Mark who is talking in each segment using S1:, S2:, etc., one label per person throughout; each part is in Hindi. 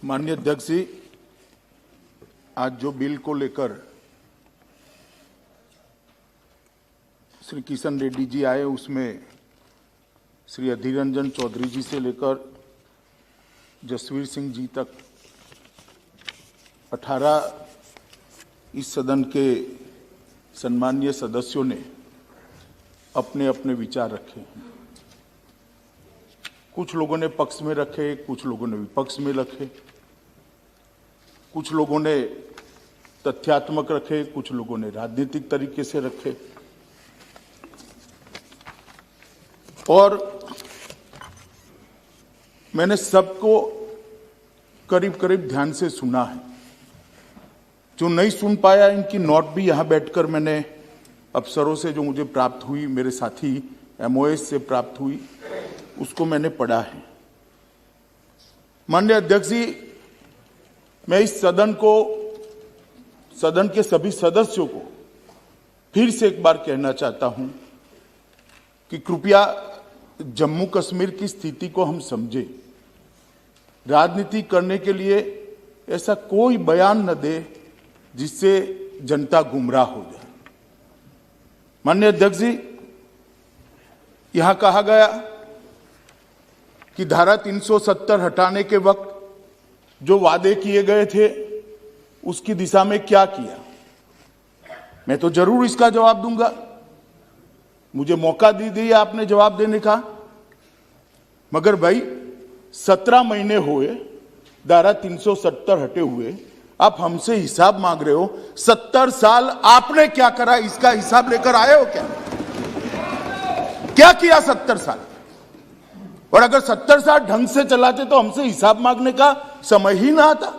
S1: माननीय अध्यक्ष जी, आज जो बिल को लेकर श्री किशन रेड्डी जी आए, उसमें श्री अधीर रंजन चौधरी जी से लेकर जसवीर सिंह जी तक 18 इस सदन के सम्मानीय सदस्यों ने अपने अपने विचार रखे हैं। कुछ लोगों ने पक्ष में रखे, कुछ लोगों ने विपक्ष में रखे, कुछ लोगों ने तथ्यात्मक रखे, कुछ लोगों ने राजनीतिक तरीके से रखे। और मैंने सबको करीब करीब ध्यान से सुना है। जो नहीं सुन पाया, इनकी नोट भी यहां बैठकर मैंने अफसरों से जो मुझे प्राप्त हुई, मेरे साथी एमओएस से प्राप्त हुई, उसको मैंने पढ़ा है। माननीय अध्यक्ष जी, मैं इस सदन के सभी सदस्यों को फिर से एक बार कहना चाहता हूं कि कृपया जम्मू कश्मीर की स्थिति को हम समझें। राजनीति करने के लिए ऐसा कोई बयान न दे जिससे जनता गुमराह हो जाए। माननीय अध्यक्ष जी, यहां कहा गया कि धारा 370 हटाने के वक्त जो वादे किए गए थे उसकी दिशा में क्या किया। मैं तो जरूर इसका जवाब दूंगा। मुझे मौका दे दिया आपने जवाब देने का, मगर भाई 17 महीने हुए धारा 370 हटे हुए, आप हमसे हिसाब मांग रहे हो। 70 साल आपने क्या करा, इसका हिसाब लेकर आए हो क्या किया 70 साल? और अगर 70 साल ढंग से चलाते तो हमसे हिसाब मांगने का समय ही ना आता।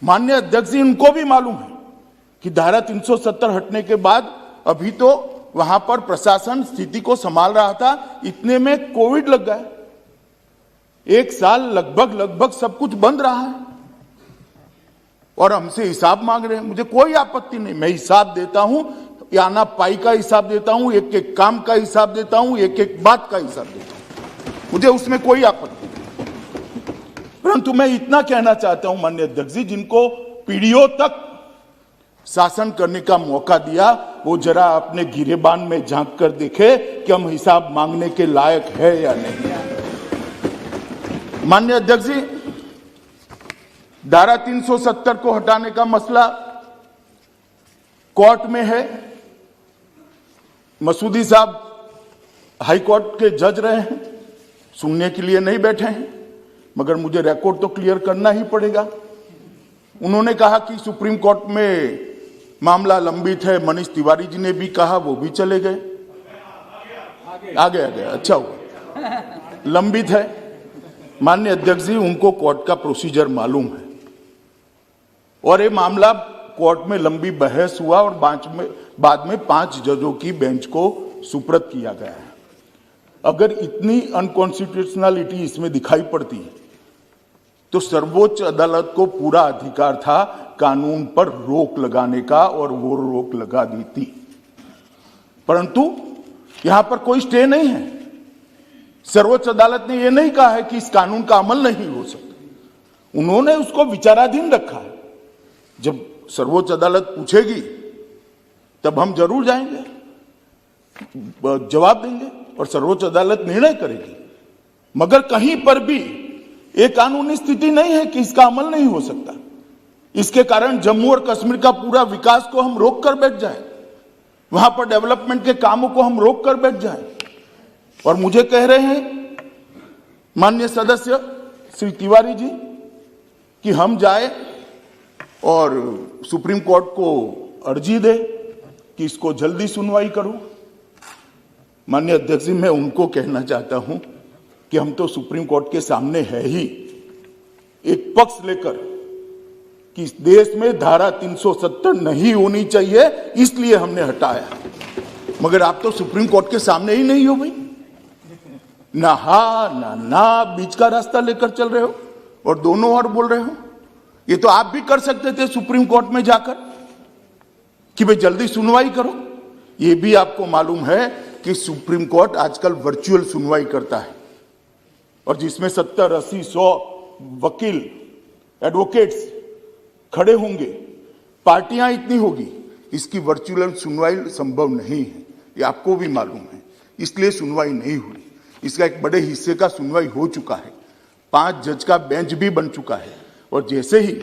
S1: माननीय अध्यक्ष जी, इनको भी मालूम है कि धारा 370 हटने के बाद अभी तो वहां पर प्रशासन स्थिति को संभाल रहा था, इतने में कोविड लग गया। 1 साल लगभग सब कुछ बंद रहा है और हमसे हिसाब मांग रहे हैं। मुझे कोई आपत्ति नहीं, मैं हिसाब देता हूं, आना पाई का हिसाब देता हूं, एक एक काम का हिसाब देता हूं, एक एक बात का हिसाब देता हूं, मुझे उसमें कोई आपत्ति नहीं। परंतु मैं इतना कहना चाहता हूं माननीय अध्यक्ष जी, जिनको पीढ़ियों तक शासन करने का मौका दिया, वो जरा अपने गिरेबान में झांक कर देखे कि हम हिसाब मांगने के लायक है या नहीं। माननीय अध्यक्ष जी, धारा 370 को हटाने का मसला कोर्ट में है। मसूदी साहब हाई कोर्ट के जज रहे हैं, सुनने के लिए नहीं बैठे हैं, मगर मुझे रिकॉर्ड तो क्लियर करना ही पड़ेगा। उन्होंने कहा कि सुप्रीम कोर्ट में मामला लंबित है। मनीष तिवारी जी ने भी कहा, वो भी चले गए। आ गए, अच्छा हुआ, लंबित है। माननीय अध्यक्ष जी, उनको कोर्ट का प्रोसीजर मालूम है और ये मामला कोर्ट में लंबी बहस हुआ और बाद में 5 जजों की बेंच को सुपुर्द किया गया है। अगर इतनी अनकॉन्स्टिट्यूशनलिटी इसमें दिखाई पड़ती है तो सर्वोच्च अदालत को पूरा अधिकार था कानून पर रोक लगाने का, और वो रोक लगा दी थी। परंतु यहां पर कोई स्टे नहीं है। सर्वोच्च अदालत ने यह नहीं कहा है कि इस कानून का अमल नहीं हो सकता। उन्होंने उसको विचाराधीन रखा है। जब सर्वोच्च अदालत पूछेगी तब हम जरूर जाएंगे, जवाब देंगे और सर्वोच्च अदालत निर्णय करेगी। मगर कहीं पर भी एक कानूनी स्थिति नहीं है कि इसका अमल नहीं हो सकता। इसके कारण जम्मू और कश्मीर का पूरा विकास को हम रोक कर बैठ जाए, वहां पर डेवलपमेंट के कामों को हम रोक कर बैठ जाए। और मुझे कह रहे हैं माननीय सदस्य श्री तिवारी जी कि हम जाए और सुप्रीम कोर्ट को अर्जी दे कि इसको जल्दी सुनवाई करो। माननीय अध्यक्ष जी, मैं उनको कहना चाहता हूं कि हम तो सुप्रीम कोर्ट के सामने है ही एक पक्ष लेकर कि इस देश में धारा 370 नहीं होनी चाहिए, इसलिए हमने हटाया। मगर आप तो सुप्रीम कोर्ट के सामने ही नहीं हो भाई, ना हा ना बीच का रास्ता लेकर चल रहे हो और दोनों ओर बोल रहे हो। ये तो आप भी कर सकते थे सुप्रीम कोर्ट में जाकर कि भाई जल्दी सुनवाई करो। ये भी आपको मालूम है कि सुप्रीम कोर्ट आजकल वर्चुअल सुनवाई करता है। और जिसमें 70, 80, 100 वकील, एडवोकेट्स खड़े होंगे, पार्टियां इतनी होगी, इसकी वर्चुअल सुनवाई संभव नहीं है, ये आपको भी मालूम है। इसलिए सुनवाई नहीं हुई। इसका एक बड़े हिस्से का सुनवाई हो चुका है, 5 जज का बेंच भी बन चुका है। और जैसे ही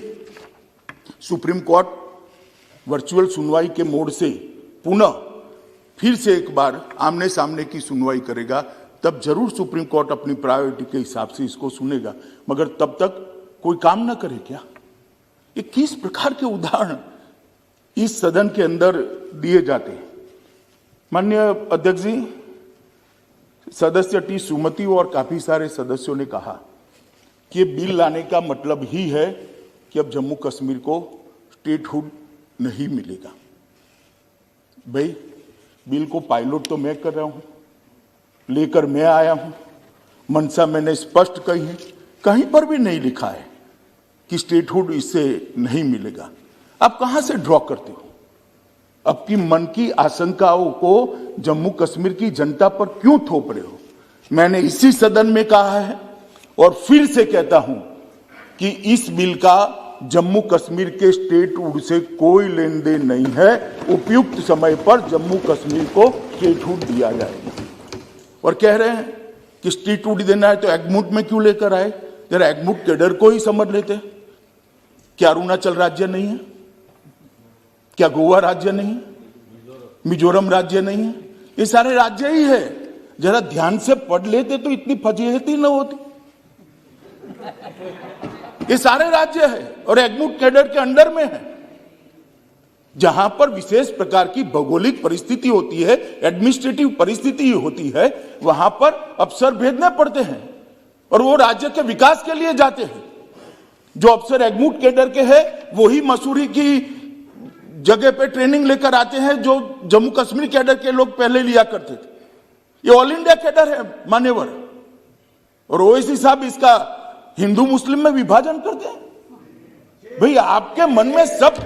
S1: सुप्रीम कोर्ट वर्चुअल सुनवाई के मोड से पुनः फिर से एक बार आमने सामने की सुनवाई करेगा, तब जरूर सुप्रीम कोर्ट अपनी प्रायोरिटी के हिसाब से इसको सुनेगा। मगर तब तक कोई काम ना करे क्या? ये किस प्रकार के उदाहरण इस सदन के अंदर दिए जाते हैं? माननीय अध्यक्ष जी, सदस्य टी सुमति और काफी सारे सदस्यों ने कहा कि ये बिल लाने का मतलब ही है कि अब जम्मू कश्मीर को स्टेटहुड नहीं मिलेगा। भाई, बिल को पायलट तो मैं कर रहा हूं, लेकर मैं आया हूं, मंशा मैंने स्पष्ट कही है, कहीं पर भी नहीं लिखा है कि स्टेटहुड इससे नहीं मिलेगा। आप कहां से ड्रॉ करते हो? आपकी मन की आशंकाओं को जम्मू कश्मीर की जनता पर क्यों थोप रहे हो? मैंने इसी सदन में कहा है और फिर से कहता हूं कि इस बिल का जम्मू कश्मीर के स्टेटहुड से कोई लेन देन नहीं है। उपयुक्त समय पर जम्मू कश्मीर को स्टेटहुड दिया जाएगा। और कह रहे हैं कि स्टेटहुड देना है तो एग्मूट में क्यों लेकर आए? जरा एग्मूट कैडर को ही समझ लेते। क्या अरुणाचल राज्य नहीं है? क्या गोवा राज्य नहीं है? मिजोरम राज्य नहीं है? ये सारे राज्य ही है। जरा ध्यान से पढ़ लेते तो इतनी फजीहत ही न होती। ये सारे राज्य है और एग्मूट कैडर के अंडर में है। जहां पर विशेष प्रकार की भौगोलिक परिस्थिति होती है, एडमिनिस्ट्रेटिव परिस्थिति होती है, वहां पर अफसर भेजने पड़ते हैं और वो राज्य के विकास के लिए जाते हैं। जो अफसर एग्मूट कैडर के हैं वही मसूरी की जगह पे ट्रेनिंग लेकर आते हैं जो जम्मू कश्मीर कैडर के लोग पहले लिया करते थे। ये ऑल इंडिया कैडर है मान्यवर। और ओवैसी साहब इसका हिंदू मुस्लिम में विभाजन करते हैं। भाई, आपके मन में सब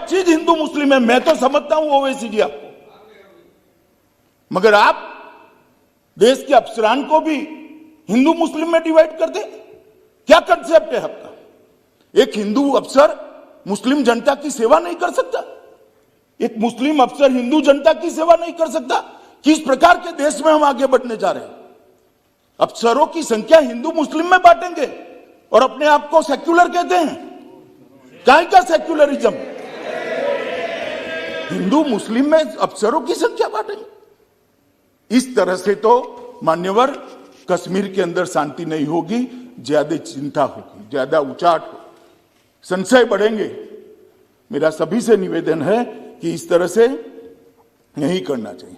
S1: चीज हिंदू मुस्लिम है, मैं तो समझता हूं ओवैसी जी आपको, मगर आप देश के अफसरान को भी हिंदू मुस्लिम में डिवाइड करते। क्या कंसेप्ट है आपका? एक हिंदू अफसर मुस्लिम जनता की सेवा नहीं कर सकता? एक मुस्लिम अफसर हिंदू जनता की सेवा नहीं कर सकता? किस प्रकार के देश में हम आगे बढ़ने जा रहे हैं? अफसरों की संख्या हिंदू मुस्लिम में बांटेंगे और अपने आप को सेक्युलर कहते हैं। काहे का सेक्युलरिज्म? हिंदू मुस्लिम में अफसरों की संख्या बांटेंगे। इस तरह से तो मान्यवर कश्मीर के अंदर शांति नहीं होगी, ज्यादा चिंता होगी, ज्यादा उचाट होगी, संशय बढ़ेंगे। मेरा सभी से निवेदन है कि इस तरह से नहीं करना चाहिए।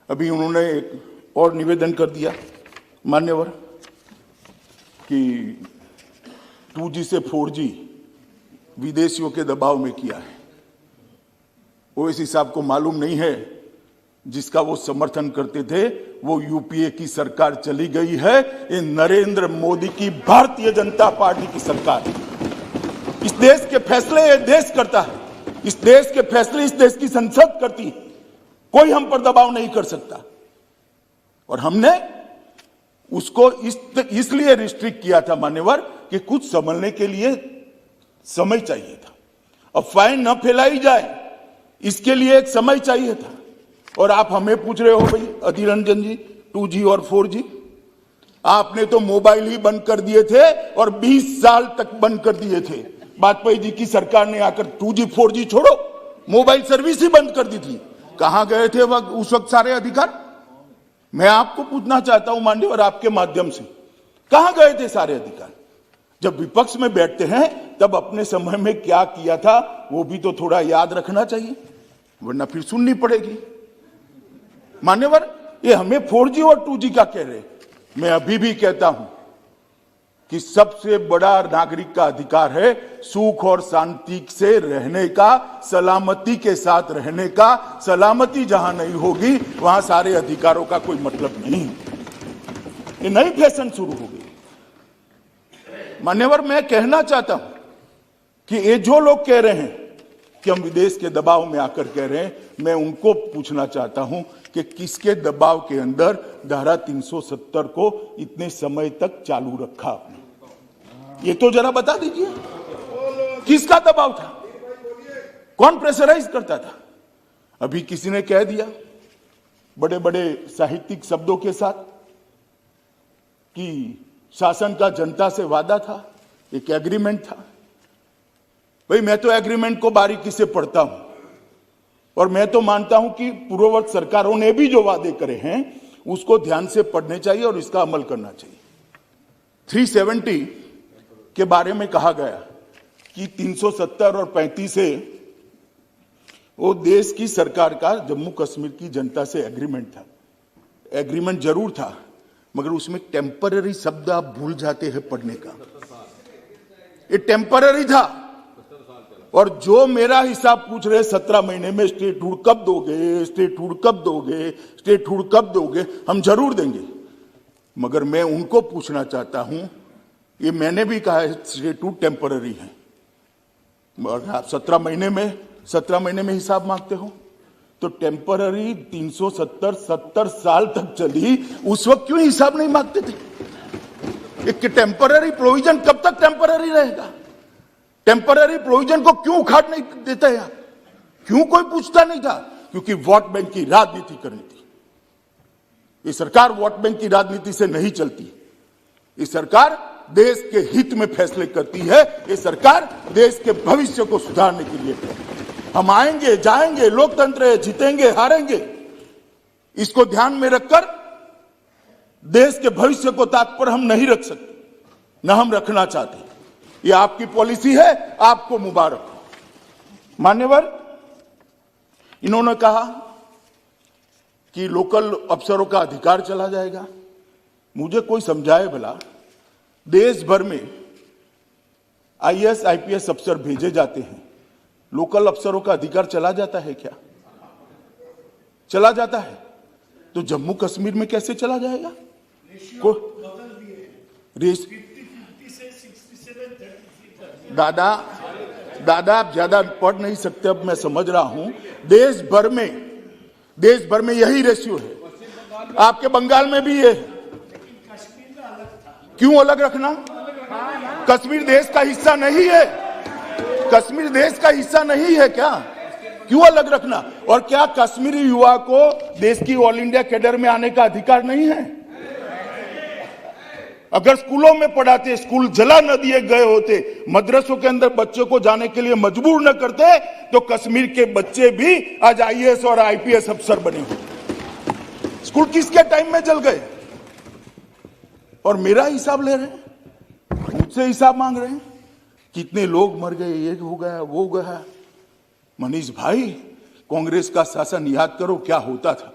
S1: अभी उन्होंने एक और निवेदन कर दिया मान्यवर कि 2G से 4G विदेशियों के दबाव में किया है। ओवैसी साहब को मालूम नहीं है, जिसका वो समर्थन करते थे वो यूपीए की सरकार चली गई है। ये नरेंद्र मोदी की भारतीय जनता पार्टी की सरकार है। इस देश के फैसले ये देश करता है, इस देश के फैसले इस देश की संसद करती है। कोई हम पर दबाव नहीं कर सकता। और हमने उसको इसलिए रिस्ट्रिक्ट किया था मान्यवर कि कुछ समझने के लिए समय चाहिए था। अफवाहें न फैलाई जाए, इसके लिए एक समय चाहिए था। और आप हमें पूछ रहे हो भाई अधीर रंजन जी 2G और 4G, आपने तो मोबाइल ही बंद कर दिए थे और 20 साल तक बंद कर दिए थे। वाजपेयी जी की सरकार ने आकर 2G 4G छोड़ो, मोबाइल सर्विस ही बंद कर दी थी। कहां गए थे उस वक्त सारे अधिकार? मैं आपको पूछना चाहता हूं माननीय आपके माध्यम से, कहां गए थे सारे अधिकार? जब विपक्ष में बैठते हैं तब अपने समय में क्या किया था वो भी तो थोड़ा याद रखना चाहिए, वरना फिर सुननी पड़ेगी। मान्यवर, ये हमें 4G और 2G का कह रहे, मैं अभी भी कहता हूं कि सबसे बड़ा नागरिक का अधिकार है सुख और शांति से रहने का, सलामती के साथ रहने का। सलामती जहां नहीं होगी वहां सारे अधिकारों का कोई मतलब नहीं। ये नई फैशन शुरू हो गई मान्यवर। मैं कहना चाहता हूं कि ये जो लोग कह रहे हैं कि हम विदेश के दबाव में आकर कह रहे हैं। मैं उनको पूछना चाहता हूं कि किसके दबाव के अंदर धारा 370 को इतने समय तक चालू रखा आपने, ये तो जरा बता दीजिए। किसका दबाव था, कौन प्रेशराइज करता था? अभी किसी ने कह दिया बड़े बड़े साहित्यिक शब्दों के साथ कि शासन का जनता से वादा था, एक एग्रीमेंट था। भाई मैं तो एग्रीमेंट को बारीकी से पढ़ता हूं और मैं तो मानता हूं कि पूर्ववर्ती सरकारों ने भी जो वादे करे हैं उसको ध्यान से पढ़ने चाहिए और इसका अमल करना चाहिए। 370 के बारे में कहा गया कि 370 और 35 से वो देश की सरकार का जम्मू कश्मीर की जनता से एग्रीमेंट था। एग्रीमेंट जरूर था मगर उसमें टेम्पररी शब्द आप भूल जाते हैं पढ़ने का। ये टेम्पररी था। और जो मेरा हिसाब पूछ रहे 17 महीने में स्टेटहुड कब दोगे, स्टेटहुड कब दोगे, स्टेटहुड कब दोगे, हम जरूर देंगे। मगर मैं उनको पूछना चाहता हूं, ये मैंने भी कहा है स्टेटहुड टेम्पररी है, मगर आप 17 महीने में हिसाब मांगते हो तो टेम्पररी 370 साल तक चली, उस वक्त क्यों हिसाब नहीं मांगते थे? एक टेम्पररी प्रोविजन कब तक टेम्पररी रहेगा? टेम्पररी प्रोविजन को क्यों उखाड़ नहीं देते हैं? क्यों कोई पूछता नहीं था? क्योंकि वोट बैंक की राजनीति करनी थी। ये सरकार वोट बैंक की राजनीति से नहीं चलती। ये सरकार देश के हित में फैसले करती है। ये सरकार देश के भविष्य को सुधारने के लिए है। हम आएंगे जाएंगे, लोकतंत्र है, जीतेंगे हारेंगे, इसको ध्यान में रखकर देश के भविष्य को ताक पर हम नहीं रख सकते, न हम रखना चाहते। ये आपकी पॉलिसी है, आपको मुबारक हो। मान्यवर, इन्होंने कहा कि लोकल अफसरों का अधिकार चला जाएगा। मुझे कोई समझाए भला, देश भर में आईएएस आईपीएस अफसर भेजे जाते हैं, लोकल अफसरों का अधिकार चला जाता है क्या? चला जाता है तो जम्मू कश्मीर में कैसे चला जाएगा? दादा आप ज्यादा पढ़ नहीं सकते, अब मैं समझ रहा हूं। देश भर में यही रेशियो है। आपके बंगाल में भी ये है। क्यों अलग रखना? कश्मीर देश का हिस्सा नहीं है? कश्मीर देश का हिस्सा नहीं है क्या? क्यों अलग रखना? और क्या कश्मीरी युवा को देश की ऑल इंडिया कैडर में आने का अधिकार नहीं है? अगर स्कूलों में पढ़ाते, स्कूल जला न दिए गए होते, मदरसों के अंदर बच्चों को जाने के लिए मजबूर न करते, तो कश्मीर के बच्चे भी आज आईएएस और आईपीएस अफसर बने होते। स्कूल किसके टाइम में जल गए? और मेरा हिसाब ले रहे हैं, मुझसे हिसाब मांग रहे हैं। कितने लोग मर गए, ये हो गया, वो हो गया। मनीष भाई, कांग्रेस का शासन याद करो क्या होता था।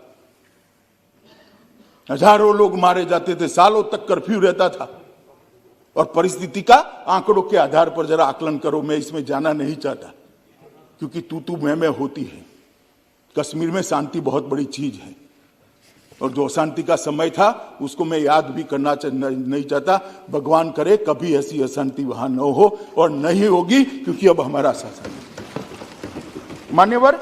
S1: हजारों लोग मारे जाते थे, सालों तक कर्फ्यू रहता था। और परिस्थिति का आंकड़ों के आधार पर जरा आकलन करो। मैं इसमें जाना नहीं चाहता क्योंकि तू मैं होती है। कश्मीर में शांति बहुत बड़ी चीज है और जो अशांति का समय था उसको मैं याद भी करना नहीं चाहता। भगवान करे कभी ऐसी अशांति वहां न हो और नहीं होगी, क्योंकि अब हमारा शासन है। मान्यवर,